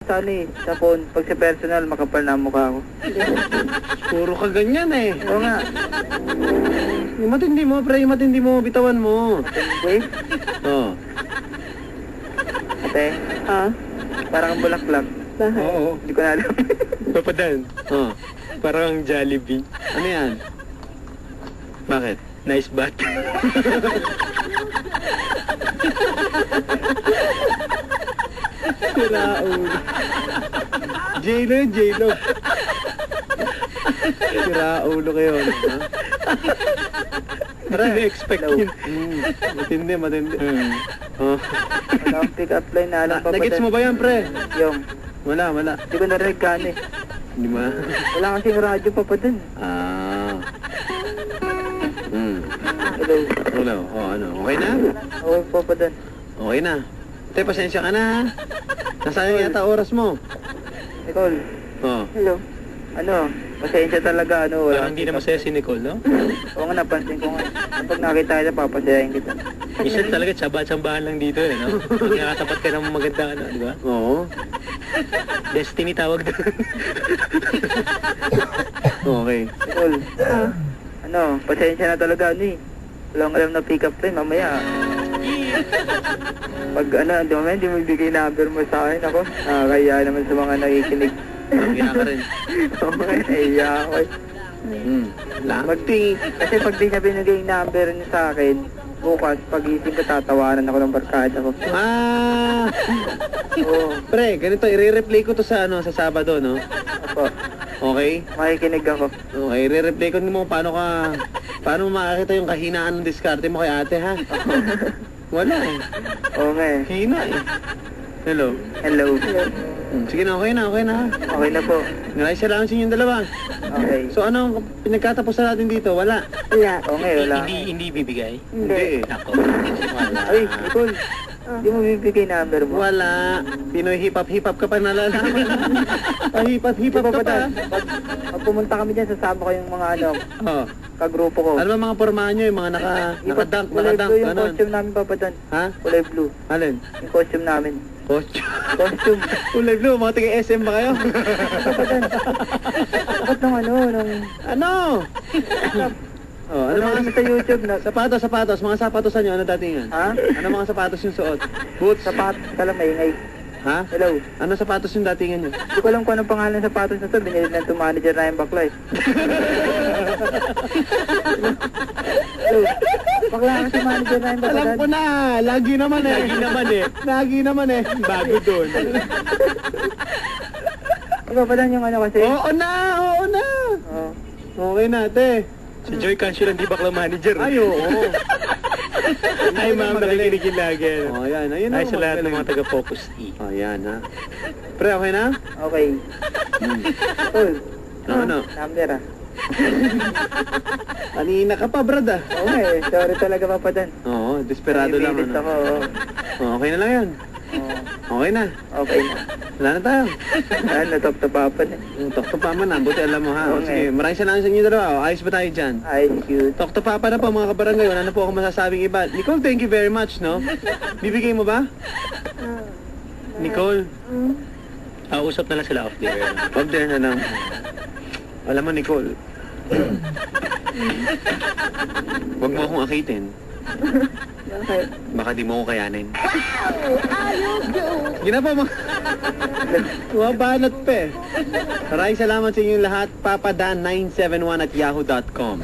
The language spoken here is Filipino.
Sana sa phone. Pag sa personal, makapal na ang mukha ko. Puro ka ganyan eh. Oo nga. Yung matindi mo, pre, yung matindi mo, bitawan mo. Wait. Oo. Ate, parang ang bulaklak. Oo. Hindi ko na alam. Papadan. Oo. Parang Jollibee. Ano yan? Bakit? Nice bat. Siraulo. J-Lo yun, J-Lo. Siraulo kayo. Ha? Hindi expect yun. Matindi, matindi. Oh. Wala akong pick-up line na alam pa pa. Nagets mo ba yan, pre? Yung, Wala. hindi ko narinig ka eh. Hindi ba? Wala kasing radyo pa pa dun. Ah. Hello. Hello. Oh, ano? Okay na? Okay pa pa dun. Okay na. Te, pasensya ka na ha. Nasayang yata oras mo. Nicole. Oh. Hello. Ano? Pasensya talaga, ano. Wala Parang hindi na masaya si Nicole, no? Oo nga, napansin ko nga. Kapag nakita kita, papasayahin kita. Minsan talaga tsaba-tsambahan lang dito, eh, no? Pag nakatapat ka ng maganda, ano, di ba? Oo. Destiny tawag doon. Okay. Nicole. Ano? Pasensya na talaga, ano eh. Walang alam na pick-up line, mamaya. Pag ano, hindi mo ibigay number mo sa akin, ako. Nakakaya naman sa mga nakikinig. Kaya ka rin. Okay, naiya ako eh. Kasi pag di niya binigay yung number niya sa akin, bukas, pag-ising ko, tatawanan ako ng barkada ko. Ah! Oo. Pre, ganito, i-replay ko to sa, ano, sa Sabado, no? Opo. Okay? Makikinig ako. Okay, i-replay ko mo paano mo makakita yung kahinaan ng diskarte mo kay ate, ha? Wala eh. Oo nga eh. Hina eh. Hello? Hello. Sige na, okay na. Okay na po. Maraming salamat sa inyong dalawa. Okay. So ano, pinagkatapusan natin dito? Wala. Okay, wala. Hindi bibigay. Hindi eh. Ako. Ay, Nicole. Hindi mo bibigay number mo. Wala. Pinoy hip-hop ka pa nalalaman. Hip-hop ka pa. Pag pumunta kami dyan, sasama ko yung mga ano, Oh. kagrupo ko. Ano ba mga pormahan nyo? Yung mga nakadunk, Kulay blue yung ganun. costume namin papadan. Ha? Kulay blue. Alin? Yung costume namin. Costume. Costume. Kulay blue, mga taga-SM ba kayo? Papadan. Bakit nung Ano? Oh, ano ano mga sa YouTube na sapatos, mga sapatos nyo, ano datingan? Ha? Ano mga sapatos yung suot? Boots? Sapat, kala maingay. Ha? Hello. Ano sapatos yung datingan nyo? Hindi ko alam kung anong pangalan ng sapatos na to. Binili na ito manager na yung bakla eh. Hello. Bakla kasi manager na yung Alam bakla. ko na, lagi naman eh. Bago doon. Ipapadan yung ano kasi. Oo na. Oo. Okay na, te. Si Joy Cancio lang di bakla manager. Ay, oo. Ay, ma'am, nakikinig lagi. Oh, yan. Ayun Ay, na. sa lahat ng mga taga-focus E. Oh, yan ha. Pre, okay na? Okay. Cool. Ano? Number ah. Kanina ka pa, brad ah. Oo nga eh. Sorry talaga papadan. Oo, desperado lang. Naibilit ako. Ano? Oo. Oh, okay na lang yan. Oo. Okay na. Okay na. Wala na tayo. Natop to papan eh. Talk to Papa na. Buti alam mo ha. O, Okay. sige, maraming salamat sa inyo dalawa. O, ayos ba tayo dyan? Ay, cute. Talk to Papa na po mga kabarangay. Wala na po ako masasabing iba. Nicole, thank you very much, no? Bibigay mo ba? Nicole? Usap na lang sila off the air. Huwag din na lang. Alam mo, Nicole. Huwag mo akong akitin. Okay. Baka di mo ko kayanin. Gina po mga... Wabanat pa eh. Maraming salamat sa inyong lahat. Papadan971@yahoo.com